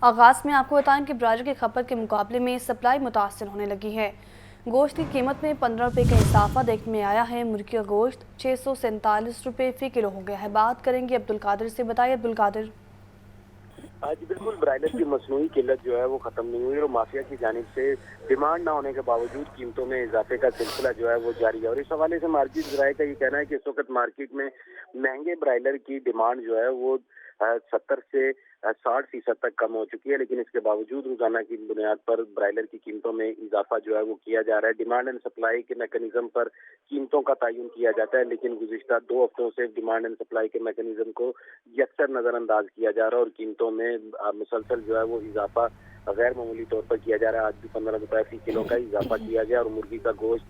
آغاز میں آپ کو بتائیں کہ برائلر کی کھپت کے مقابلے میں سپلائی متاثر ہونے لگی ہے۔ گوشت کی قیمت میں 15 روپے کا اضافہ دیکھنے میں آیا ہے۔ مرغی کا گوشت 647 روپے فی کلو ہو گیا ہے۔ بات کریں گے عبدالقادر سے۔ بتائیے عبدالقادر۔ جی بالکل، برائلر کی مصنوعی قلت جو ہے وہ ختم نہیں ہوئی اور مافیا کی جانب سے ڈیمانڈ نہ ہونے کے باوجود قیمتوں میں اضافے کا سلسلہ جو ہے وہ جاری ہے، اور اس حوالے سے مارکیٹ ذرائع کا یہ کہنا ہے کہ اس وقت مارکیٹ میں مہنگے برائلر کی ڈیمانڈ جو ہے وہ 70 سے 60% تک کم ہو چکی ہے، لیکن اس کے باوجود روزانہ کی بنیاد پر برائلر کی قیمتوں میں اضافہ جو ہے وہ کیا جا رہا ہے۔ ڈیمانڈ اینڈ سپلائی کے میکانزم پر قیمتوں کا تعین کیا جاتا ہے، لیکن گزشتہ 2 ہفتوں سے ڈیمانڈ اینڈ سپلائی کے میکانزم کو یکسر نظر انداز کیا جا رہا ہے اور قیمتوں میں مسلسل جو ہے وہ اضافہ غیر معمولی طور پر کیا جا رہا ہے۔ آج بھی 15 روپے فی کلو کا اضافہ کیا گیا اور مرغی کا گوشت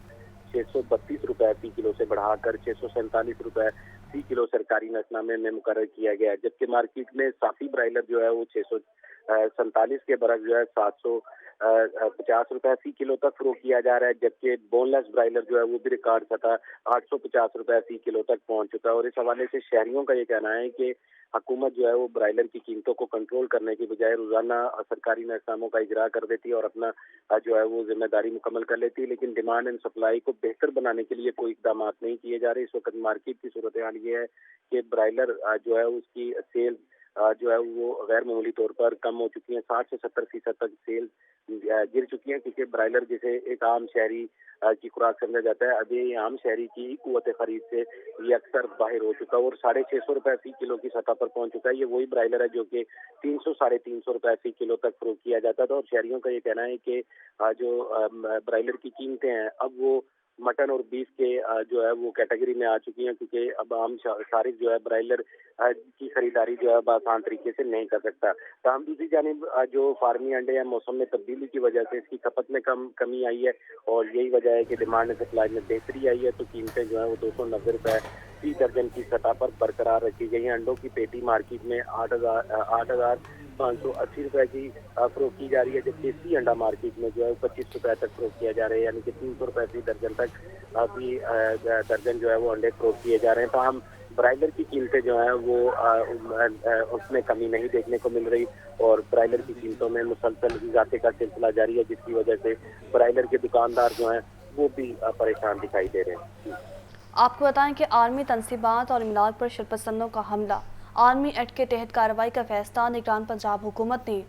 632 روپے فی کلو سے بڑھا کر 647 روپے فی کلو سرکاری نقصنامے میں مقرر کیا گیا ہے، جبکہ مارکیٹ میں صافی برائلر جو ہے وہ 647 کے برعکس جو ہے 750 روپے فی کلو تک فروخت کیا جا رہا ہے، جبکہ بون لیس برائلر جو ہے وہ بھی ریکارڈ سطح 850 روپے فی کلو تک پہنچ چکا ہے۔ اور اس حوالے سے شہریوں کا یہ کہنا ہے کہ حکومت جو ہے وہ برائلر کی قیمتوں کو کنٹرول کرنے کی بجائے روزانہ سرکاری نظاموں کا اجرا کر دیتی ہے اور اپنا جو ہے وہ ذمہ داری مکمل کر لیتی ہے، لیکن ڈیمانڈ اینڈ سپلائی کو بہتر بنانے کے لیے کوئی اقدامات نہیں کیے جا رہے۔ اس وقت مارکیٹ کی صورتحال یہ ہے کہ برائلر جو ہے اس کی سیل جو ہے وہ غیر معمولی طور پر کم ہو چکی ہیں، 60 سے 70% تک سیل گر چکی ہیں، کیونکہ برائلر جسے ایک عام شہری کی خوراک سمجھا جاتا ہے، ابھی یہ عام شہری کی قوت خرید سے یہ اکثر باہر ہو چکا ہے اور 650 روپے فی کلو کی سطح پر پہنچ چکا ہے۔ یہ وہی برائلر ہے جو کہ 300 ساڑھے 300 روپے فی کلو تک فروخت کیا جاتا تھا، اور شہریوں کا یہ کہنا ہے کہ جو برائلر کی قیمتیں ہیں اب وہ مٹن اور بیف کے جو ہے وہ کیٹیگری میں آ چکی ہیں، کیونکہ اب عام صارف جو ہے برائلر کی خریداری جو ہے آسان طریقے سے نہیں کر سکتا۔ تاہم دوسری جانب جو فارمی انڈے ہیں، موسم میں تبدیلی کی وجہ سے اس کی کھپت میں کمی آئی ہے اور یہی وجہ ہے کہ ڈیمانڈ سپلائی میں بہتری آئی ہے، تو قیمتیں جو ہیں وہ 290 روپے فی درجن کی سطح پر برقرار رکھی گئی ہیں۔ انڈوں کی پیٹی مارکیٹ میں 8,580 روپے کی فروخت کی جا رہی ہے، جبکہ اسی انڈا مارکیٹ میں جو ہے 25 روپے تک فروخت کیا جا رہا ہے، یعنی کہ 300 روپے فی درجن تک فی درجن جو ہے وہ انڈے فروخت کیے جا رہے ہیں۔ تاہم برائلر کی قیمتیں جو ہیں وہ اس میں کمی نہیں دیکھنے کو مل رہی اور برائلر کی قیمتوں میں مسلسل اضافے کا سلسلہ جاری ہے، جس کی وجہ سے برائلر کے دکاندار جو ہیں وہ بھی پریشان دکھائی دے رہے ہیں۔ آپ کو بتائیں کہ عالمی تنصیبات اور املاک پر شرپسندوں کا حملہ، آرمی ایکٹ کے تحت کارروائی کا فیصلہ نگران پنجاب حکومت نے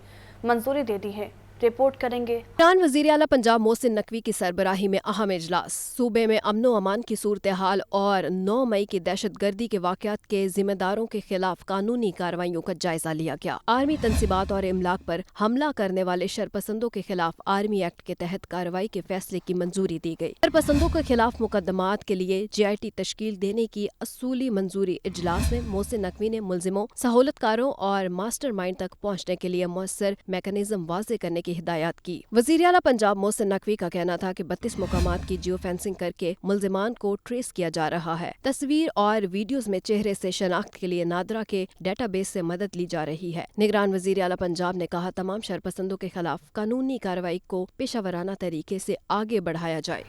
منظوری دے دی ہے۔ رپورٹ کریں گے۔ نگران وزیر اعلیٰ پنجاب محسن نقوی کی سربراہی میں اہم اجلاس۔ صوبے میں امن و امان کی صورتحال اور 9 مئی کی دہشت گردی کے واقعات کے ذمہ داروں کے خلاف قانونی کارروائیوں کا جائزہ لیا گیا۔ آرمی تنصیبات اور املاک پر حملہ کرنے والے شرپسندوں کے خلاف آرمی ایکٹ کے تحت کارروائی کے فیصلے کی منظوری دی گئی۔ شرپسندوں کے خلاف مقدمات کے لیے GIT تشکیل دینے کی اصولی منظوری۔ اجلاس میں محسن نقوی نے ملزموں، سہولت کاروں اور ماسٹر مائنڈ تک پہنچنے کے لیے مؤثر میکانزم واضح کرنے کی ہدایات کی۔ وزیر اعلیٰ پنجاب محسن نقوی کا کہنا تھا کہ 32 مقامات کی جیو فینسنگ کر کے ملزمان کو ٹریس کیا جا رہا ہے۔ تصویر اور ویڈیوز میں چہرے سے شناخت کے لیے نادرا کے ڈیٹا بیس سے مدد لی جا رہی ہے۔ نگران وزیر اعلیٰ پنجاب نے کہا تمام شرپسندوں کے خلاف قانونی کارروائی کو پیشہ ورانہ طریقے سے آگے بڑھایا جائے۔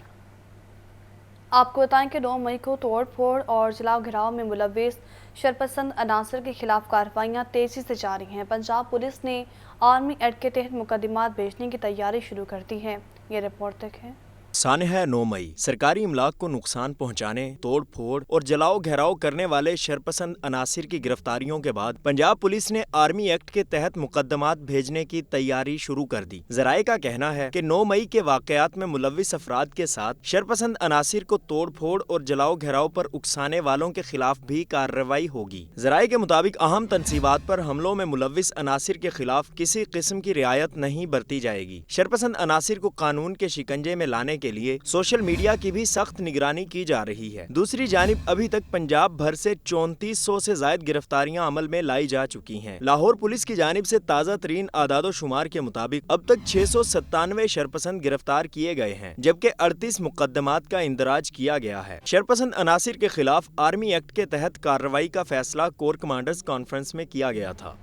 آپ کو بتائیں کہ 9 مئی کو توڑ پھوڑ اور جلاؤ گھراؤ میں ملوث شرپسند عناصر کے خلاف کارروائیاں تیزی سے جاری ہیں۔ پنجاب پولیس نے آرمی ایکٹ کے تحت مقدمات بھیجنے کی تیاری شروع کر دی ہے۔ یہ رپورٹ دیکھیں۔ سانحہ 9 مئی سرکاری املاک کو نقصان پہنچانے، توڑ پھوڑ اور جلاؤ گھیراؤ کرنے والے شرپسند عناصر کی گرفتاریوں کے بعد پنجاب پولیس نے آرمی ایکٹ کے تحت مقدمات بھیجنے کی تیاری شروع کر دی۔ ذرائع کا کہنا ہے کہ 9 مئی کے واقعات میں ملوث افراد کے ساتھ شرپسند عناصر کو توڑ پھوڑ اور جلاؤ گھیراؤ پر اکسانے والوں کے خلاف بھی کارروائی ہوگی۔ ذرائع کے مطابق اہم تنصیبات پر حملوں میں ملوث عناصر کے خلاف کسی قسم کی رعایت نہیں برتی جائے گی۔ شرپسند عناصر کو قانون کے شکنجے میں لانے کے لیے سوشل میڈیا کی بھی سخت نگرانی کی جا رہی ہے۔ دوسری جانب ابھی تک پنجاب بھر سے 3400 سے زائد گرفتاریاں عمل میں لائی جا چکی ہیں۔ لاہور پولیس کی جانب سے تازہ ترین اعداد و شمار کے مطابق اب تک 697 شرپسند گرفتار کیے گئے ہیں، جبکہ 38 مقدمات کا اندراج کیا گیا ہے۔ شرپسند عناصر کے خلاف آرمی ایکٹ کے تحت کارروائی کا فیصلہ کور کمانڈرز کانفرنس میں کیا گیا تھا۔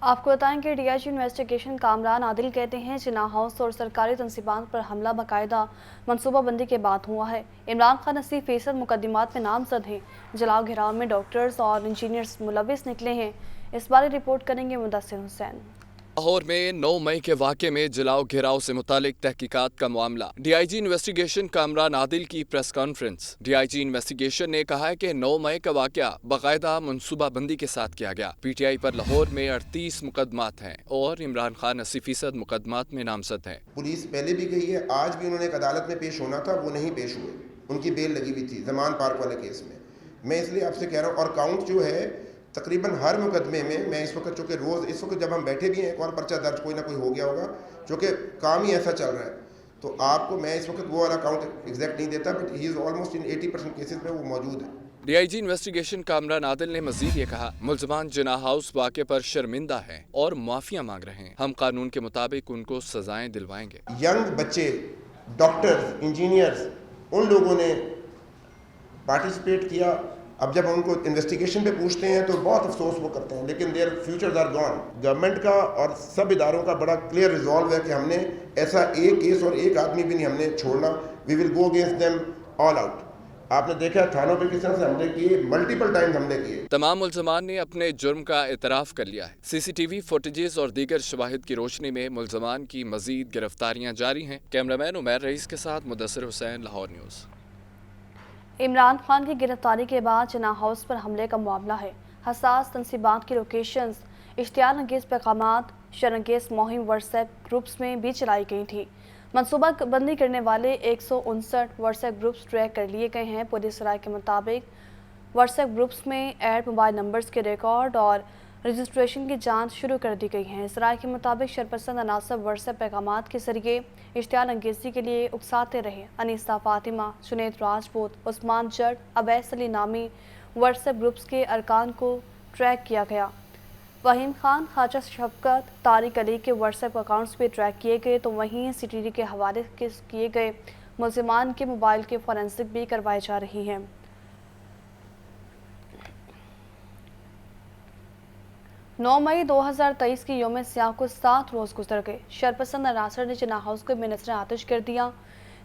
آپ کو بتائیں کہ DIG انویسٹیگیشن کامران عادل کہتے ہیں جناح ہاؤس اور سرکاری تنصیبات پر حملہ باقاعدہ منصوبہ بندی کے بعد ہوا ہے۔ عمران خان 80% مقدمات میں نامزد ہیں۔ جلاؤ گھیراؤ میں ڈاکٹرز اور انجینئرز ملوث نکلے ہیں۔ اس بارے رپورٹ کریں گے مدثر حسین۔ लाहौर में 9 मई के वाक़े में जलाओ घेराव से मुतालिक तहकीकात का मामला। डीआईजी इन्वेस्टिगेशन कामरान आदिल की प्रेस कॉन्फ्रेंस। डीआईजी इन्वेस्टिगेशन ने कहा है कि 9 मई का वाक़या बाकायदा मनसूबाबंदी के साथ किया गया। पीटीआई पर लाहौर में 38 मुकदमात हैं और इमरान खान 80% मुकदमात में नामजद हैं। पुलिस पहले भी गई है, आज भी उन्होंने एक अदालत में पेश होना था, वो नहीं पेश हुए, उनकी बेल लगी हुई थी जमान पार्क वाले केस में। मैं इसलिए आपसे कह रहा हूँ, और काउंट जो है तकरीबन हर मुकदमे में, मैं इस वक्त चूँकि रोज़ इस वक्त जब हम बैठे भी हैं एक और पर्चा दर्ज कोई ना कोई हो गया होगा, चूँकि काम ही ऐसा चल रहा है, तो आपको मैं इस वक्त वो वाला काउंट एग्जैक्ट नहीं देता, but he is almost in 80% cases में वो मौजूद है। डीआईजी इन्वेस्टिगेशन कामरान आदिल ने मजीद ये कहा, मुल्ज़मान जिनाह हाउस वाक़े पर शर्मिंदा हैं और माफिया मांग रहे हैं। हम कानून के मुताबिक उनको सजाएं दिलवाएंगे। यंग बच्चे, डॉक्टर्स, इंजीनियर्स, उन लोगों ने पार्टिसिपेट किया। अब जब उनको इन्वेस्टिगेशन पे पूछते हैं तो बहुत अफसोस वो करते हैं, लेकिन their futures are gone. Government का और सब इदारों का बड़ा क्लियर रिजॉल्व है कि हमने ऐसा एक केस और एक आदमी भी नहीं हमने छोड़ना। We will go against them all out. आपने देखा थानों पे किस तरह से हमले किए, मल्टीपल टाइम्स हमले किए। तमाम मुल्ज़मान ने अपने जुर्म का इतराफ़ कर लिया है। सीसीटीवी फुटेजेस और दीगर शवाहिद की रोशनी में मुल्ज़मान की मजीद गिरफ्तारियाँ जारी हैं। कैमरामैन उमैर रईस के साथ मुदस्सिर हुसैन, लाहौर न्यूज़। इमरान खान की गिरफ्तारी के बाद जिनाह हाउस पर हमले का मामला है। हसास तनसीबात की लोकेशंस, इश्तियार अंगेज़ पैगामात, शरअंगेज़ मुहिम व्हाट्सएप ग्रुप्स में भी चलाई गई थी। मनसूबा बंदी करने वाले 159 व्हाट्सएप ग्रुप्स ट्रैक कर लिए गए हैं। पुलिस राय के मुताबिक व्हाट्सएप ग्रुप्स में ऐड मोबाइल नंबर्स के रिकॉर्ड और रजिस्ट्रेशन की जांच शुरू कर दी गई है। इस राय के मुताबिक शरपसंद अनासर व्हाट्सएप पैगामात के जरिए इश्तियार अंगेज़ी के लिए उकसाते रहे। अनीसा फातिमा, जुनैद राजपूत, उस्मान जट, अवैस अली नामी व्हाट्सएप ग्रुप्स के अरकान को ट्रैक किया गया। वहीम खान, ख्वाजा शफकत, तारिक अली के व्हाट्सएप अकाउंट्स भी ट्रैक किए गए, तो वहीं सीटीडी के हवाले किए गए मुल्ज़िमान के मोबाइल के फॉरेंसिक भी करवाई जा रही हैं। 9 मई 2023 की यौम सियाह को 7 रोज़ गुजर गए। शरपसंद अनासर ने जिनाह हाउस को बेनज़ीर आतिश कर दिया।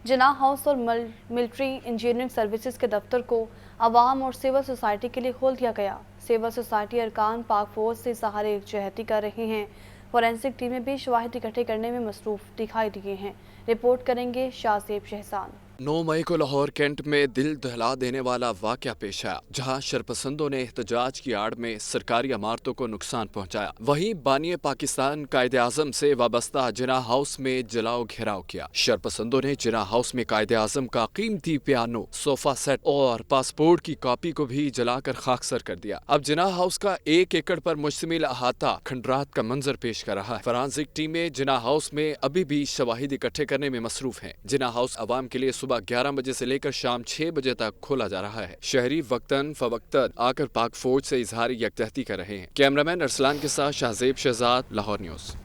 जिनाह हाउस और मिलिट्री इंजीनियरिंग सर्विसेज के दफ्तर को आवाम और सिविल सोसाइटी के लिए खोल दिया गया। सिविल सोसाइटी अरकान पाक फौज से सहारे एकजहती कर रहे हैं। फॉरेंसिक टीमें भी शवाहिद इकट्ठे करने में मसरूफ़ दिखाई दिए हैं। रिपोर्ट करेंगे शाहजेब शहजान। 9 मई को लाहौर कैंट में दिल दहला देने वाला वाक़या पेश आया, जहां शरपसंदों ने एहतजाज की आड़ में सरकारी इमारतों को नुकसान पहुंचाया। वहीं बानी पाकिस्तान कायदे आज़म से वाबस्ता जिनाह हाउस में जलाओ घेराव किया। शरपसंदों ने जिनाह हाउस में कायदे आज़म का कीमती पियानो, सोफा सेट और पासपोर्ट की कॉपी को भी जलाकर खाकसर कर दिया। अब जिनाह हाउस का 1 एकड़ पर मुश्तमिल अहाता खंडरात का मंजर पेश कर रहा है। फॉरेंसिक टीमें जिनाह हाउस में अभी भी शवाहिद इकट्ठे करने में मसरूफ हैं। जिनाह हाउस आवाम के लिए सुबह 11 बजे से लेकर शाम 6 बजे तक खोला जा रहा है। शहरी वक्तन फवक्तन आकर पाक फौज से इजहारी यकजहती कर रहे हैं। कैमरामैन अरसलान के साथ शाहजेब शहजाद, लाहौर न्यूज़।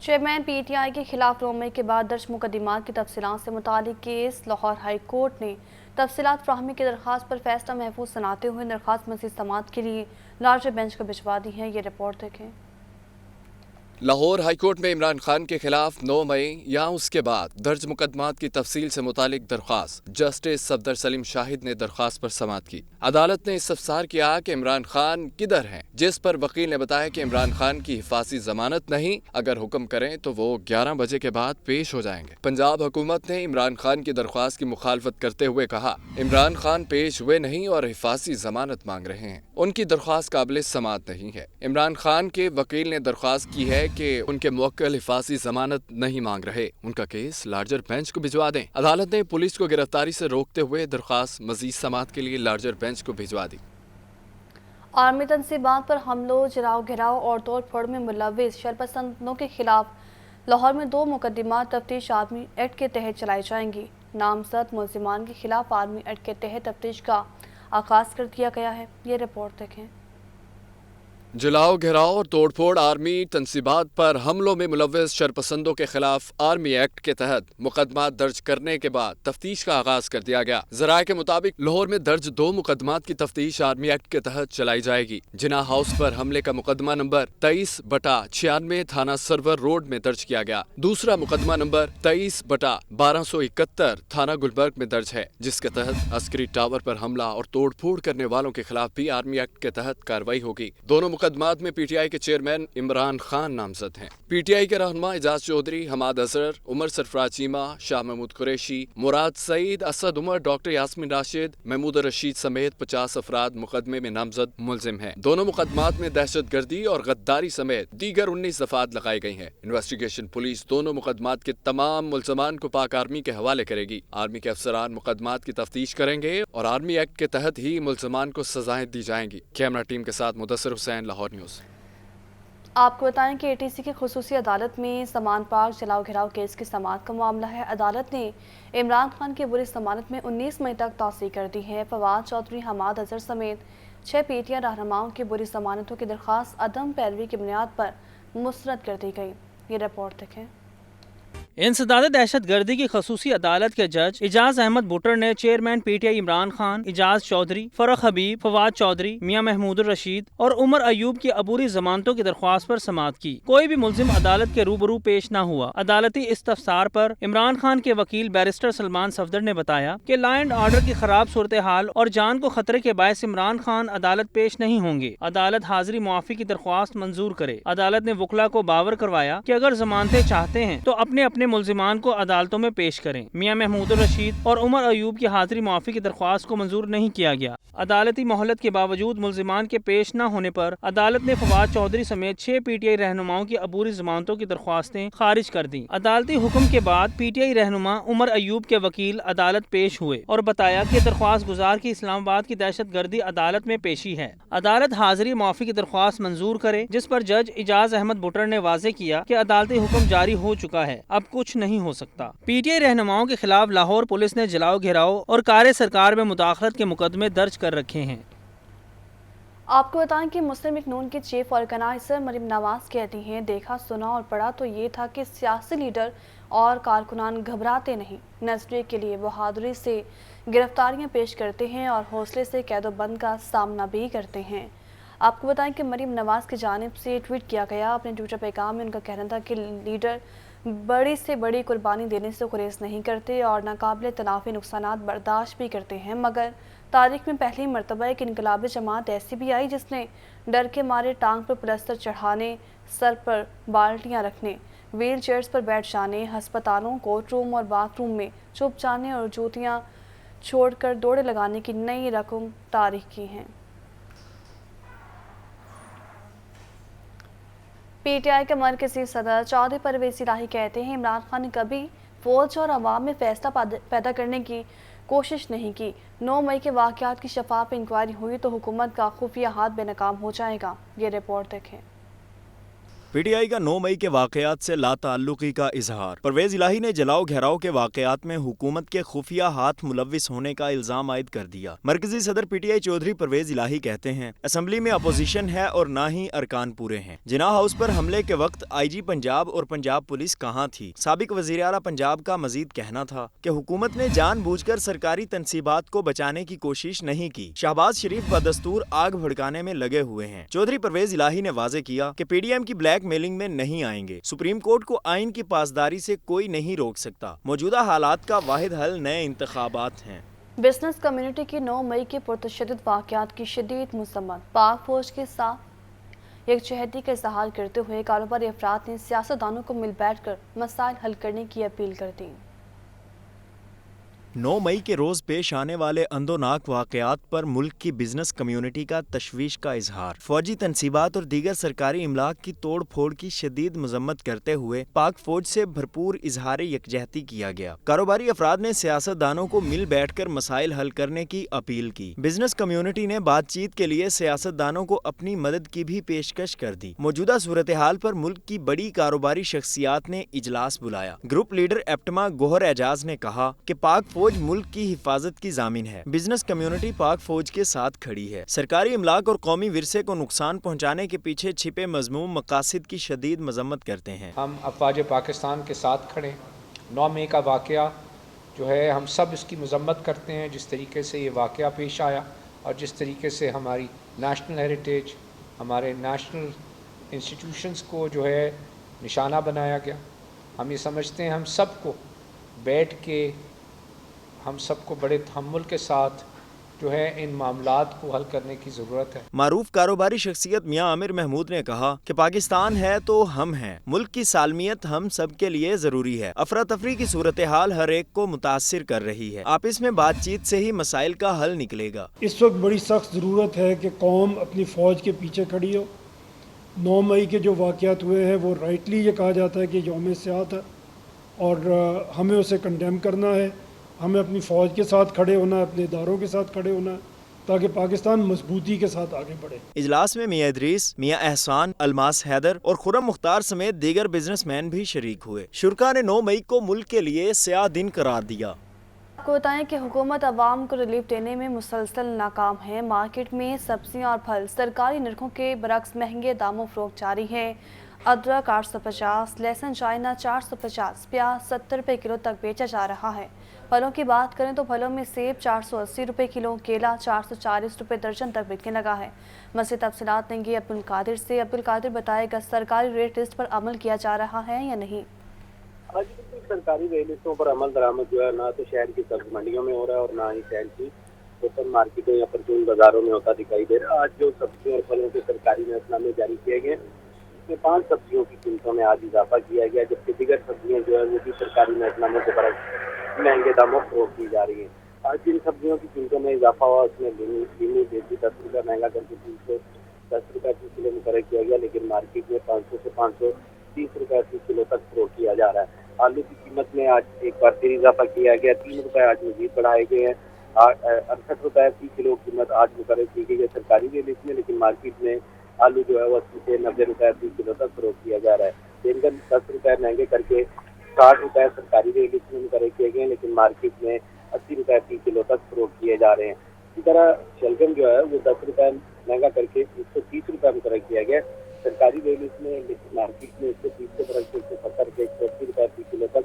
चेयरमैन पीटीआई के खिलाफ 9 मई के बाद दर्ज मुकदमात की तफसीलात से मुतालिक केस लाहौर हाई कोर्ट ने तफसीलात फ्राहमी की दरख्वास्त पर फैसला महफूज सुनाते हुए दरख्वास्त मज़ीद समाअत के लिए लार्जर बेंच को भिजवा दी है। ये रिपोर्ट देखें। लाहौर हाई कोर्ट में इमरान खान के खिलाफ 9 मई या उसके बाद दर्ज मुकदमात की तफसील से मुतालिक दरख्वास्त जस्टिस सफदर सलीम शाहिद ने दरख्वास्त पर समाअत की। अदालत ने इस्तफसार किया कि इमरान खान किधर हैं, जिस पर वकील ने बताया कि इमरान खान की हिफाजी जमानत नहीं, अगर हुक्म करें तो वो 11 बजे के बाद पेश हो जाएंगे। पंजाब हुकूमत ने इमरान खान की दरख्वास्त की मुखालफत करते हुए कहा, इमरान खान पेश हुए नहीं और हिफाजी जमानत मांग रहे हैं, उनकी दरख्वास्त काबिल समाअत नहीं है। इमरान खान के वकील ने दरख्वास्त की है कि उनके मुवक्किल हिफाजी जमानत नहीं मांग रहे, उनका केस लार्जर बेंच को भिजवा दें। अदालत ने पुलिस को गिरफ्तारी से रोकते हुए दरख्वास्त मजीद समाअत के लिए लार्जर बेंच को भिजवा दी। आर्मी तनसीबात पर हमलों, जलाओ घेराव और तोड़ फोड़ में मुलव्विस शरपसंदों के खिलाफ लाहौर में 2 मुकदमात तफ्तीश आर्मी एक्ट के तहत चलाई जाएंगी। नामजद मुल्ज़िमान के खिलाफ आर्मी एक्ट के तहत तफ्तीश का आगाज कर दिया गया है। ये रिपोर्ट देखें। जलाओ घेराव और तोड़फोड़ आर्मी तनसीबात पर हमलों में मुलव्विस शरपसंदों के खिलाफ आर्मी एक्ट के तहत मुकदमात दर्ज करने के बाद तफ्तीश का आगाज कर दिया गया। ज़राए के मुताबिक लाहौर में दर्ज 2 मुकदमात की तफ्तीश आर्मी एक्ट के तहत चलाई जाएगी। जिनाह हाउस पर हमले का मुकदमा नंबर 23/96 थाना सरवर रोड में दर्ज किया गया। दूसरा मुकदमा नंबर 23/1271 थाना गुलबर्ग में दर्ज है, जिसके तहत अस्करी टावर पर हमला और तोड़फोड़ करने वालों के खिलाफ भी आर्मी एक्ट के तहत कार्रवाई होगी। दोनों मुकदमात में पीटीआई के चेयरमैन इमरान खान नामजद हैं। पीटीआई के रहनुमा एजाज चौधरी, हमाद अजहर, उमर सरफराज चीमा, शाह महमूद कुरैशी, मुराद सईद, असद उमर, डॉक्टर यास्मीन राशिद, महमूद रशीद समेत 50 अफराद मुकदमे में नामजद मुलजिम हैं। दोनों मुकदमात में दहशतगर्दी और गद्दारी समेत दीगर 19 दफात लगाई गई हैं। इन्वेस्टिगेशन पुलिस दोनों मुकदमात के तमाम मुलजमान को पाक आर्मी के हवाले करेगी। आर्मी के अफसरान मुकदमात की तफ्तीश करेंगे और आर्मी एक्ट के तहत ही मुलजमान को सजाएं दी जाएंगी। कैमरा टीम के साथ मुदस्सिर हुसैन, लाहौर न्यूज़। आपको बताएं कि एटीसी की खुसूसी अदालत में समान पार्क जलाओ घिराव केस की समाअत का मामला है। अदालत ने इमरान खान की बुरी जमानत में 19 मई तक तौसीह कर दी है। फवाद चौधरी, हमाद अजहर समेत 6 पीटीआई रहनुमाओं की बुरी जमानतों की दरख्वास्त अदम पैरवी की बुनियाद पर मुस्तरद कर दी गई। ये रिपोर्ट देखें। इंसदाद दहशत गर्दी की खसूसी अदालत के जज इजाज अहमद बुटर ने चेयरमैन पीटीआई इमरान खान, इजाज चौधरी, फरख हबीब, फवाद चौधरी, मियां महमूद रशीद और उमर अयूब की अबूरी जमानतों की दरख्वास्त पर समाअत की। कोई भी मुलजिम अदालत के रूबरू पेश न हुआ। अदालती इस्तफसार पर इमरान खान के वकील बैरिस्टर सलमान सफदर ने बताया कि लॉ एंड ऑर्डर की खराब सूरत हाल और जान को खतरे के बायस इमरान खान अदालत पेश नहीं होंगे। अदालत हाजिरी मुआफी की दरख्वास्त मंजूर करे। अदालत ने वकला को बावर करवाया कि अगर जमानतें चाहते हैं तो अपने अपने मुलजिमान को अदालतों में पेश करें। मियां महमूद रशीद और उमर अयूब की हाजिरी मुआफी की दरख्वास्त को मंजूर नहीं किया गया। अदालती मोहलत के बावजूद मुलजिमान के पेश न होने पर अदालत ने फवाद चौधरी समेत 6 पीटीआई रहनुमाओं की अबूरी जमानतों की दरख्वास्तें खारिज कर दी। अदालती हुक्म के बाद पीटीआई रहनुमा उमर अयूब के वकील अदालत पेश हुए और बताया कि दरख्वास्त गुजार की इस्लामाबाद की दहशत गर्दी अदालत में पेशी है। अदालत हाजिरी मुआफी की दरख्वास्त मंजूर करे, जिस पर जज इजाज अहमद बुटर ने वाजे किया कि अदालती हुक्म जारी हो चुका है, अब कुछ नहीं हो सकता। पीटीआई रहनुमाओं के खिलाफ लाहौर पुलिस ने जलाओ घेराव और कार्य सरकार में मुदाखलत के मुकदमे दर्ज कर रखे हैं। आपको बताएं कि मुस्लिम लीग नून के चीफ ऑर्गेनाइजर मरीम नवाज कहती हैं, देखा सुना और पढ़ा तो ये था कि सियासी लीडर और कारकुनान घबराते नहीं, नजरिए के लिए बहादुरी से गिरफ्तारियां पेश करते हैं और हौसले से कैदोबंद का सामना भी करते हैं। आपको बताएं कि मरीम नवाज की जानिब से ट्वीट किया गया अपने ट्विटर पैगाम में उनका कहना था कि लीडर बड़ी से बड़ी कुर्बानी देने से गुरेज नहीं करते और नाकाबिल तनाफी नुकसानात बर्दाश्त भी करते हैं, मगर तारीख में पहली मरतबा एक इनकलाबी जमात ऐसी भी आई जिसने डर के मारे टांग पर प्लस्तर चढ़ाने, सर पर बाल्टियां रखने, व्हील चेयर्स पर बैठ जाने, हस्पतालों, कोर्ट रूम और बाथरूम में छुप जाने और जूतियां छोड़कर दौड़े लगाने की नई रकम तारीख की हैं। पीटीआई के मरकजी सदर चौधरी परवेज इलाही कहते हैं, इमरान खान ने कभी फौज और अवाम में फैसला पैदा करने की कोशिश नहीं की। 9 मई के वाक़यात की शफाफ इंक्वायरी हुई तो हुकूमत का खुफिया हाथ बेनकाम हो जाएगा। ये रिपोर्ट देखें। पीटीआई का 9 मई के वाकयात से लाताल्लुकी का इजहार। परवेज इलाही ने जलाओ घेराव के वाकयात में हुकूमत के खुफिया हाथ मुलविस होने का इल्जाम आयद कर दिया। मरकजी सदर पीटीआई चौधरी परवेज इलाही कहते हैं, असम्बली में अपोजिशन है और ना ही अरकान पूरे हैं। जिनाह हाउस पर हमले के वक्त आईजी पंजाब और पंजाब पुलिस कहाँ थी? साबिक वजीर आला पंजाब का मजीद कहना था कि हुकूमत ने जानबूझकर सरकारी तनसीबात को बचाने की कोशिश नहीं की। शहबाज शरीफ बदस्तूर आग भड़काने में लगे हुए हैं। चौधरी परवेज इलाही ने वाजे किया कि पीडीएम की ब्लैक मेलिंग में नहीं आएंगे। सुप्रीम कोर्ट को आइन की पासदारी से कोई नहीं रोक सकता। मौजूदा हालात का वाहिद हल नए इंतखाबात हैं। बिजनेस कम्युनिटी की 9 मई के पुरतशद्दुद वाक़यात की शदीद मज़म्मत। पाक फौज के साथ यकजहती का इज़हार करते हुए कारोबारी अफराद ने सियासतदानों को मिल बैठ कर मसाइल हल करने की अपील कर दी। 9 मई के रोज पेश आने वाले अंदोनाक वाकयात पर मुल्क की बिजनेस कम्युनिटी का तशवीश का इजहार। फौजी तनसीबात और दीगर सरकारी इमलाक की तोड़ फोड़ की शदीद मजम्मत करते हुए पाक फौज से भरपूर इजहार यकजहती किया गया। कारोबारी अफराद ने सियासतदानों को मिल बैठ कर मसाइल हल करने की अपील की। बिजनेस कम्युनिटी ने बातचीत के लिए सियासतदानों को अपनी मदद की भी पेशकश कर दी। मौजूदा सूरत हाल पर मुल्क की बड़ी कारोबारी शख्सियात ने इजलास बुलाया। ग्रुप लीडर एप्टमा गोहर एजाज ने कहा कि पाक फौज मुल्क की हिफाजत की जामिन है। बिजनेस कम्युनिटी पाक फौज के साथ खड़ी है। सरकारी इमलाक और कौमी विरसे को नुकसान पहुंचाने के पीछे छिपे मजमूम मकासिद की शदीद मजम्मत करते हैं। हम अफवाज पाकिस्तान के साथ खड़े। 9 मई का वाक़या जो है, हम सब इसकी मजम्मत करते हैं। जिस तरीके से ये वाक़या पेश आया और जिस तरीके से हमारी नेशनल हेरिटेज, हमारे नेशनल इंस्टीट्यूशंस को जो है निशाना बनाया गया, हम ये समझते हैं हम सबको बैठ के, हम सबको बड़े तहम्मुल के साथ जो है इन मामलात को हल करने की ज़रूरत है। मारूफ कारोबारी शख्सियत मियां आमिर महमूद ने कहा कि पाकिस्तान है तो हम हैं, मुल्क की सालमियत हम सब के लिए जरूरी है। अफरा तफरी की सूरत हाल हर एक को मुतासिर कर रही है, आपस में बातचीत से ही मसाइल का हल निकलेगा। इस वक्त बड़ी सख्त ज़रूरत है कि कौम अपनी फ़ौज के पीछे खड़ी हो। 9 मई के जो वाक़यात हुए हैं वो राइटली ये कहा जाता है कि यौम सियात है और हमें उसे कंडेम करना है। हमें अपनी फ़ौज के साथ खड़े होना है, अपने इदारों के साथ खड़े होना है, ताकि पाकिस्तान मजबूती के साथ आगे बढ़े। इजलास में मियां इदरीस, मियां एहसान, अलमास हैदर और खुरम मुख्तार समेत दीगर बिजनेसमैन भी शरीक हुए। शुरका ने 9 मई को मुल्क के लिए स्याह दिन करार दिया। आपको बताएं कि हुकूमत आवाम को रिलीफ देने में मुसलसल नाकाम है। मार्केट में सब्जियां और फल सरकारी नरखों के बरक्स महंगे दामों फरोख्त जारी है। अदरक 850, लहसुन चाइना 450, प्याज 70 रुपये किलो तक बेचा जा रहा है। फलों की बात करें तो फलों में सेब 480 रुपये किलो, केला 440 रुपये दर्जन तक बिकने लगा है। मज़ीद तफसीलात देंगे अब्दुल कादिर से। अब्दुल कादिर बताएगा, सरकारी रेट लिस्ट पर अमल किया जा रहा है या नहीं? आज सरकारी रेट लिस्टों पर अमल दरामद जो है ना तो शहर की सब्जी मंडियों में हो रहा है और ना ही शहर की ओपन मार्केटों या परचून बाजारों में होता दिखाई दे रहा है। आज जो सब्जियों और फलों के सरकारी महकमे जारी किए गए, इसमें 5 सब्जियों की कीमतों में आज इजाफा किया गया, जबकि दीगर सब्जियां जो है वो भी सरकारी महकमों के बरक्स महंगे दामों फरोख्त की जा रही है। आज जिन सब्जियों की कीमतों में इजाफा हुआ उसमें लीमू देसी 10 रुपये महंगा करके 310 रुपये फी किलो मुकर्रर किया गया, लेकिन मार्केट में 500 से 530 रुपये फी किलो तक फरोख्त किया जा रहा है। आलू की कीमत में आज एक बार फिर इजाफा किया गया, 3 रुपये आज मजीद बढ़ाए गए हैं। 68 रुपये फी किलो कीमत आज मुकर्रर की गई है सरकारी रेट लिस्ट में, लेकिन मार्केट में आलू जो है वो 80 से 90 रुपये फी किलो तक फरोख्त किया जा रहा है। बैंगन 10 रुपये महंगे करके 60 रुपये सरकारी रेट लिस्ट में मुकर्रर किए गए हैं, लेकिन मार्केट में 80 रुपये फी किलो तक फरोख्त किए जा रहे हैं। इसी तरह शलगम जो है वो 10 रुपये महंगा करके 130 रुपये मुकर्रर किया गया सरकारी रेट लिस्ट में, लेकिन मार्केट में 130 के बरक्स 170 के 180 रुपये फी किलो तक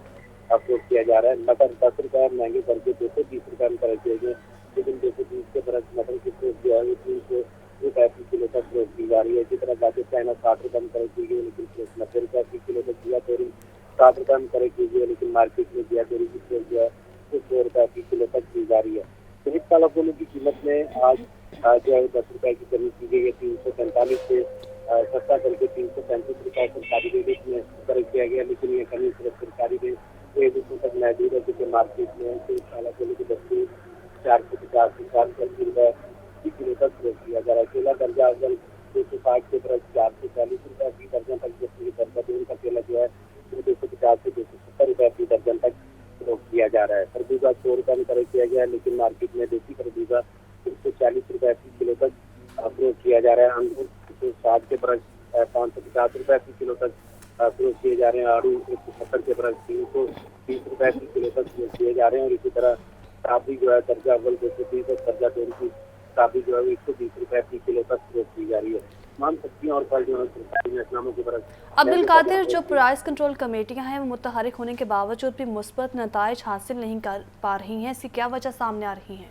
फरोख्त किया जा रहा है। मटर 10 रुपये महंगे करके 220 रुपये मुकर्रर किए गए, लेकिन 220 के बरक्स मटर की फरोख्त जो है वो 300 रुपये फी किलो तक फरोख्त की जा रही है। इसी तरह गाजर चाइना 60 रुपये मुकर्रर की गई, लेकिन 90 रुपये फी किलो तक दिया तोरी 60 रुपये मुकर्रर की गई, लेकिन मार्केट में दिया तोरी की फरोख्त जो है 100 रुपये फी किलो तक की जा रही है। खरीद काला फूलों की कीमत में आज जो है 10 रुपये की कमी की गई है, 345 से सस्ता करके 335 रुपये सरकारी रेट में मुकर्रर किया गया, लेकिन ये कमी सिर्फ सरकारी रेट तक महदूद है, क्योंकि मार्केट में खरीद काला फूलों की दस्ती 450 से 480 रुपये फी किलो तक फरोख्त किया जा रहा है। केला दर्जा अव्वल 260 के बरस 440 रुपये फी दर्जन तक, जबकि दर्जा दून का केला जो है वो 250 से 270 रुपये फी दर्जन तक फरोख्त किया जा रहा है। खरबूजा 100 रुपये मुकर्रर किया गया है, लेकिन मार्केट में देसी खरबूजा 140 रुपये फी किलो तक फरोख्त किया जा रहा है। अंगूर 160 के बरस 550 रुपये फी किलो तक फरोख्त किए जा रहे हैं। आड़ू 170 के बरस 330 रुपये फी किलो तक फरोख्त किए जा रहे हैं। और इसी तरह काबी जो है दर्जा अव्वल 230 और दर्जा दोन की काबी जो है 120 रुपये फी किलो तक फरोख्त की जा रही है। तमाम सब्जियां और फल जो है सरकारी महकमों के बरस। अब्दुल कादिर, जो प्राइस कंट्रोल कमेटियां हैं वो मुतहरिक होने के बावजूद भी मुस्बत नताइज हासिल नहीं कर पा रही हैं, इसकी क्या वजह सामने आ रही है?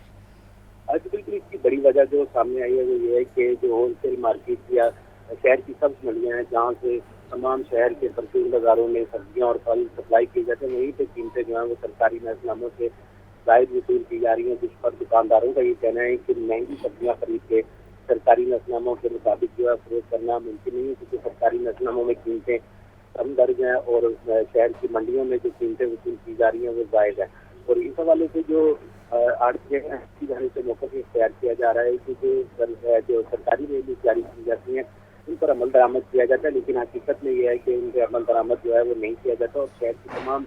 आज बिल्कुल इसकी बड़ी वजह जो सामने आई है वो ये है कि जो होलसेल मार्केट या शहर की सब्जी मंडियाँ हैं, जहाँ से तमाम शहर के परचून बाजारों में सब्जियाँ और फल सप्लाई किए जाते हैं, वहीं पे कीमतें जो हैं वो सरकारी महकमों से जायज़ वसूल की जा रही हैं, जिस पर दुकानदारों का ये कहना है कि महंगी सब्जियाँ खरीद के सरकारी महकमों के मुताबिक जो है फरोख्त करना मुमकिन नहीं है, क्योंकि सरकारी महकमों में कीमतें कम दर्ज हैं और शहर की मंडियों में जो कीमतें वसूल की जा रही हैं वो जायज़ है। और इस हवाले से जो आड़तियाँ हैं इसकी जाने से मौका इख्तियार किया जा रहा है कि जो सरकारी रेट जारी की जाती हैं उन पर अमल दरामद किया जाता है, लेकिन हकीकत में यह है कि उन पर अमल दरामद जो है वो नहीं किया जाता और शहर की तमाम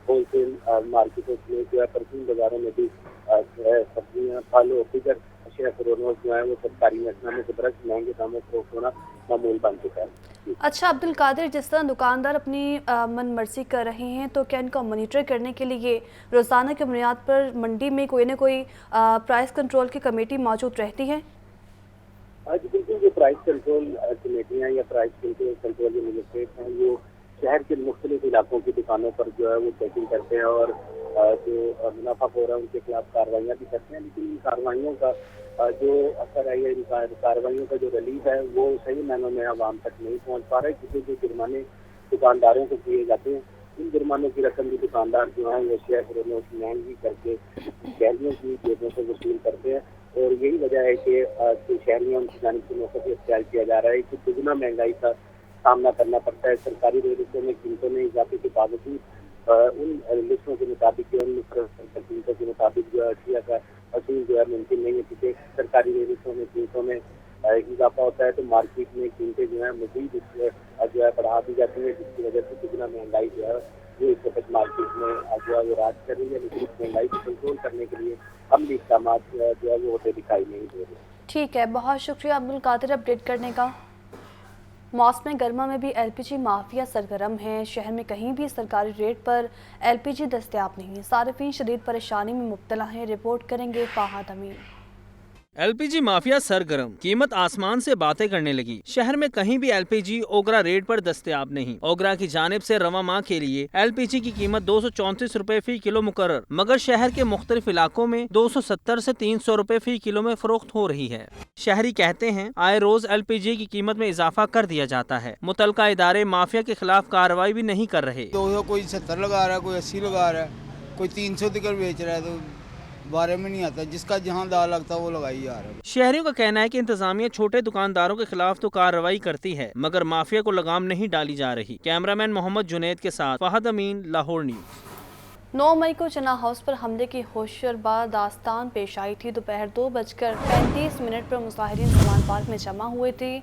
होलसेल मार्केटों में जो है परचून बाजारों में भी सब्जियाँ फल और दीगर अशिया फरोख्त जो है वो सरकारी महकमों के बरक्स महंगे दामों फरोख्त होना मामूल बन चुका है। अच्छा अब्दुल कादिर, जिस तरह दुकानदार अपनी मन मर्जी कर रहे हैं, तो क्या इनको मॉनिटर करने के लिए रोज़ाना की बुनियाद पर मंडी में कोई ना कोई प्राइस कंट्रोल की कमेटी मौजूद रहती है? आज बिल्कुल जो प्राइस कंट्रोल कमेटियाँ या प्राइस कंट्रोल जो मजिस्ट्रेट हैं वो शहर के मुख्तलिफ इलाकों की दुकानों पर जो है वो चेकिंग करते हैं और जो मुनाफा हो रहा है उनके खिलाफ कार्रवाइयाँ भी करते हैं, लेकिन इन कार्रवाइयों का जो असर है या इन कार्रवाइयों का जो रिलीफ है वो सही मायनों में आवाम तक नहीं पहुँच पा रहा है, क्योंकि जो जुर्माने दुकानदारों को दिए जाते हैं इन जुर्मानों की रकम भी दुकानदार जो है वो शेयर महंगी करके शहरियों की जेबों से वसूल करते हैं اور یہی وجہ ہے کہ شہریوں کی جانب سے موقع اختیار کیا جا رہا ہے کہ دگنا مہنگائی کا سامنا کرنا پڑتا ہے. سرکاری ریلوں میں قیمتوں میں اضافے کے باوجود ان لسٹوں کے مطابق ان قیمتوں کے مطابق جو اشیاء کا اصول جو ہے ممکن نہیں ہے. کیونکہ سرکاری ریلوں میں قیمتوں میں اضافہ ہوتا ہے تو مارکیٹ میں قیمتیں جو ہیں مزید جو ہے بڑھا دی جاتی ہیں, جس کی وجہ سے دگنا مہنگائی جو ہے وہ اس وقت مارکیٹ میں جو ہے وہ راج کر رہی ہے. لیکن اس مہنگائی کو کنٹرول کرنے کے لیے عملی اقدامات جو ہے وہ ہوتے دکھائی نہیں دے رہے. ٹھیک ہے, بہت شکریہ عبدالقادر اپڈیٹ کرنے کا. موسم گرما میں بھی ایل پی جی مافیا سرگرم ہیں. شہر میں کہیں بھی سرکاری ریٹ پر ایل پی جی دستیاب نہیں. صارفین شدید پریشانی میں مبتلا ہیں. رپورٹ کریں گے فہد امین. ایل پی جی مافیا سرگرم, قیمت آسمان سے باتیں کرنے لگی. شہر میں کہیں بھی ایل پی جی اوگرا ریٹ پر دستیاب نہیں. اوگرا کی جانب سے رواں ماہ کے لیے ایل پی جی کی قیمت 234 روپے فی کلو مقرر, مگر شہر کے مختلف علاقوں میں 270 سے 300 روپے فی کلو میں فروخت ہو رہی ہے. شہری کہتے ہیں آئے روز ایل پی جی کی قیمت میں اضافہ کر دیا جاتا ہے. متعلقہ ادارے مافیا کے خلاف کارروائی بھی نہیں کر رہے. 200 کوئی 70 لگا رہا ہے, کوئی 80 لگا رہا ہے, کوئی 300 تک بیچ رہا ہے. تو بارے میں نہیں آتا, جس کا جہاں دار لگتا ہے وہ لگائی جا رہا ہے. شہریوں کا کہنا ہے کہ انتظامیہ چھوٹے دکانداروں کے خلاف تو کارروائی کرتی ہے, مگر مافیا کو لگام نہیں ڈالی جا رہی. کیمرامین محمد جنید کے ساتھ فہد امین, لاہور نیوز. 9 مئی کو جناح ہاؤس پر حملے کی ہوشربا داستان پیش آئی تھی. دوپہر 2:35 پر مظاہرین سلمان پارک میں جمع ہوئے تھے.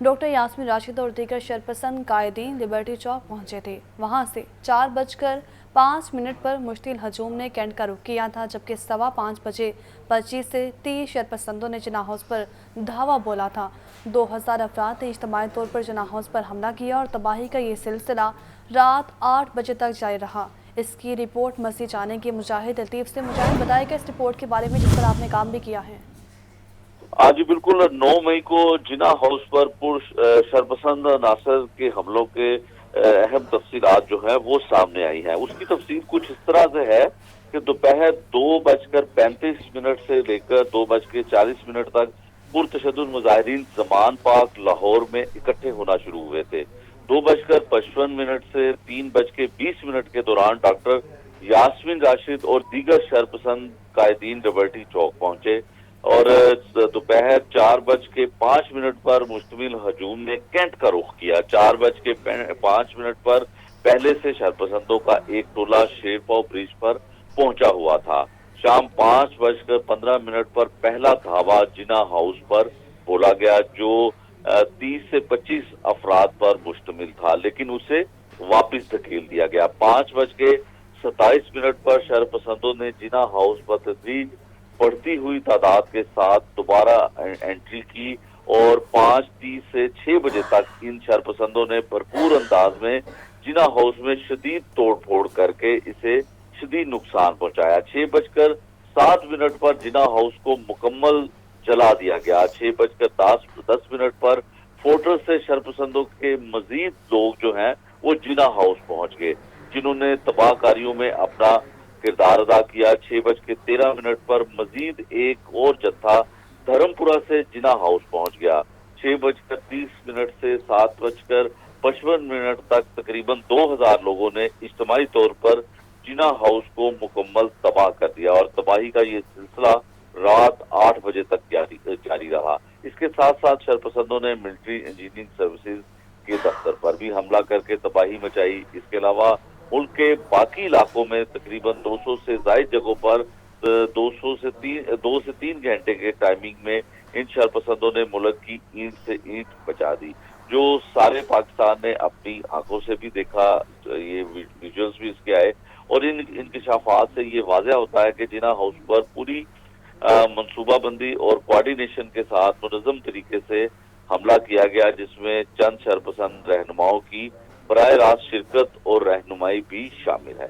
ڈاکٹر یاسمین راشد اور دیگر شرپسند قائدین لبرٹی چوک پہنچے تھے. وہاں سے 4:05 پر مشتعل ہجوم نے کینٹ کا رخ کیا تھا, جبکہ 5:15 بجے 25 سے 30 شرپسندوں نے جناح ہاؤس پر دھاوا بولا تھا. 2000 افراد نے اجتماعی طور پر جناح ہاؤس پر حملہ کیا اور تباہی کا یہ سلسلہ رات 8 بجے تک جاری رہا. اس کی رپورٹ مزید جانیں گے مجاہد لطیف سے. مجاہد, بتائے گا اس رپورٹ کے بارے میں جس پر آپ نے کام بھی کیا ہے. آج بالکل 9 مئی کو جناح ہاؤس پر شرپسند عناصر کے حملوں کے اہم تفصیلات جو ہیں وہ سامنے آئی ہیں. اس کی تفصیل کچھ اس طرح سے ہے کہ دوپہر 2:35 سے لے کر 2:40 تک پرتشدد مظاہرین زمان پارک لاہور میں اکٹھے ہونا شروع ہوئے تھے. 2:55 سے 3:20 کے دوران ڈاکٹر یاسمین راشد اور دیگر شرپسند قائدین لبرٹی چوک پہنچے اور دوپہر 4:05 پر مشتمل ہجوم نے کینٹ کا رخ کیا. 4:05 پر پہلے سے شرپسندوں کا ایک ٹولہ شیرپاؤ برج پر پہنچا ہوا تھا. شام 5:15 پر پہلا دھاوا جناح ہاؤس پر بولا گیا جو 30 سے 25 افراد پر مشتمل تھا, لیکن اسے واپس دھکیل دیا گیا. 5:27 پر شرپسندوں نے جناح ہاؤس پر تدریج بڑھتی ہوئی تعداد کے ساتھ دوبارہ انٹری کی اور 5:30 سے 6 بجے تک ان شرپسندوں نے بھرپور انداز میں جناح ہاؤس میں شدید توڑ پھوڑ کر کے اسے شدید نقصان پہنچایا. 6:07 پر جناح ہاؤس کو مکمل جلا دیا گیا. 6:10 پر فورٹرس سے شرپسندوں کے مزید لوگ جو ہیں وہ جناح ہاؤس پہنچ گئے, جنہوں نے تباہ کاریوں میں اپنا کردار ادا کیا. 6:13 پر مزید ایک اور جتھا دھرمپورہ سے جناح ہاؤس پہنچ گیا. 6:30 سے 7:55 تک تقریباً 2000 لوگوں نے اجتماعی طور پر جناح ہاؤس کو مکمل تباہ کر دیا اور تباہی کا یہ سلسلہ رات 8 بجے تک جاری رہا. اس کے ساتھ ساتھ شرپسندوں نے ملٹری انجینئرنگ سروسز کے دفتر پر بھی حملہ کر کے تباہی مچائی. اس کے علاوہ ملک کے باقی علاقوں میں تقریباً 200 سے زائد جگہوں پر 2 سے 3 گھنٹے کے ٹائمنگ میں ان شرپسندوں نے ملک کی اینٹ سے اینٹ بچا دی, جو سارے پاکستان نے اپنی آنکھوں سے بھی دیکھا. یہ ویژولز بھی اس کے آئے اور ان انکشافات سے یہ واضح ہوتا ہے کہ جناح ہاؤس پر پوری منصوبہ بندی اور کوارڈینیشن کے ساتھ منظم طریقے سے حملہ کیا گیا, جس میں چند شرپسند رہنماؤں کی براہ راست شرکت اور رہنمائی بھی شامل ہے.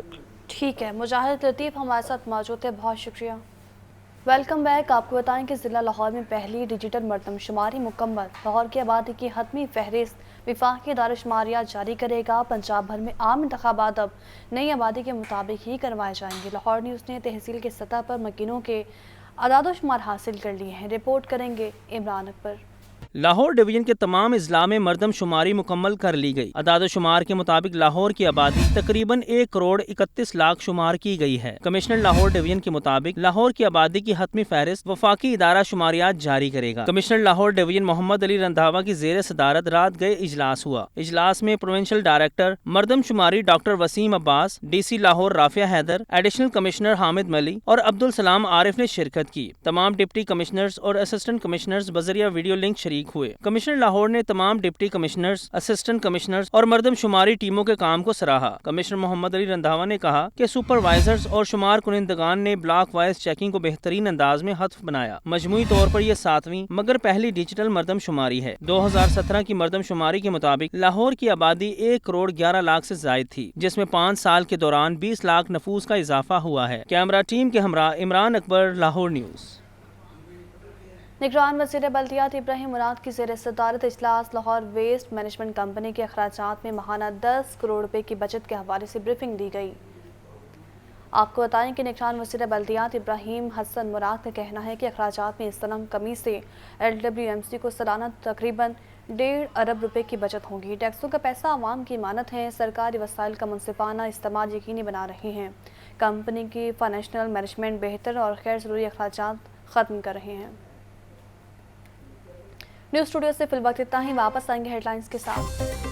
ٹھیک ہے, مجاہد لطیف ہمارے ساتھ موجود ہے, بہت شکریہ. Welcome back. آپ کو بتائیں کہ ضلع لاہور میں پہلی ڈیجیٹل مردم شماری مکمل. لاہور کی آبادی کی حتمی فہرست وفاقی ادارہ شماریات جاری کرے گا. پنجاب بھر میں عام انتخابات اب نئی آبادی کے مطابق ہی کروائے جائیں گے. لاہور نیوز نے تحصیل کی سطح پر مکینوں کے اعداد و شمار حاصل کر لیے ہیں. رپورٹ کریں گے عمران اکبر. لاہور ڈویژن کے تمام اضلاع میں مردم شماری مکمل کر لی گئی۔ اعداد و شمار کے مطابق لاہور کی آبادی تقریباً 1,31,00,000 شمار کی گئی ہے۔ کمشنر لاہور ڈویژن کے مطابق لاہور کی آبادی کی حتمی فہرست وفاقی ادارہ شماریات جاری کرے گا۔ کمشنر لاہور ڈویژن محمد علی رندھاوا کی زیر صدارت رات گئے اجلاس ہوا۔ اجلاس میں پروونشل ڈائریکٹر مردم شماری doctor Waseem Abbas, D C Lahore Rafia Haider, additional commissioner Hamid Mali اور عبدالسلام عارف نے شرکت کی۔ تمام ڈپٹی کمشنرز اور اسسٹنٹ کمشنرز بذریعہ ویڈیو لنک شریک ہوئے۔ کمشنر لاہور نے تمام ڈپٹی کمشنرز، اسسٹنٹ کمشنرز اور مردم شماری ٹیموں کے کام کو سراہا۔ کمشنر محمد علی رندھاوا نے کہا کہ سپروائزرز اور شمار کنندگان نے بلاک وائز چیکنگ کو بہترین انداز میں ہدف بنایا۔ مجموعی طور پر یہ 7ویں مگر پہلی ڈیجیٹل مردم شماری ہے۔ 2017 کی مردم شماری کے مطابق لاہور کی آبادی 1,11,00,000 سے زائد تھی، جس میں 5 سال کے دوران 20 لاکھ نفوس کا اضافہ ہوا ہے۔ کیمرہ ٹیم کے ہمراہ عمران اکبر، لاہور نیوز۔ نگران وزیر بلدیات ابراہیم مراد کی زیر صدارت اجلاس لاہور ویسٹ مینجمنٹ کمپنی کے اخراجات میں ماہانہ 10 کروڑ روپے کی بچت کے حوالے سے بریفنگ دی گئی۔ آپ کو بتائیں کہ نگران وزیر بلدیات ابراہیم حسن مراد کا کہنا ہے کہ اخراجات میں اس طرح کمی سے LWMC کو سالانہ تقریباً 1.5 ارب روپے کی بچت ہوگی۔ ٹیکسوں کا پیسہ عوام کی امانت ہے، سرکاری وسائل کا منصفانہ استعمال یقینی بنا رہے ہیں۔ کمپنی کی فائنینشیل مینجمنٹ بہتر اور غیر ضروری اخراجات ختم کر رہے ہیں۔ نیوز اسٹوڈیو سے فی الوقت اتنا ہی، واپس آئیں گے ہیڈ لائنز کے ساتھ۔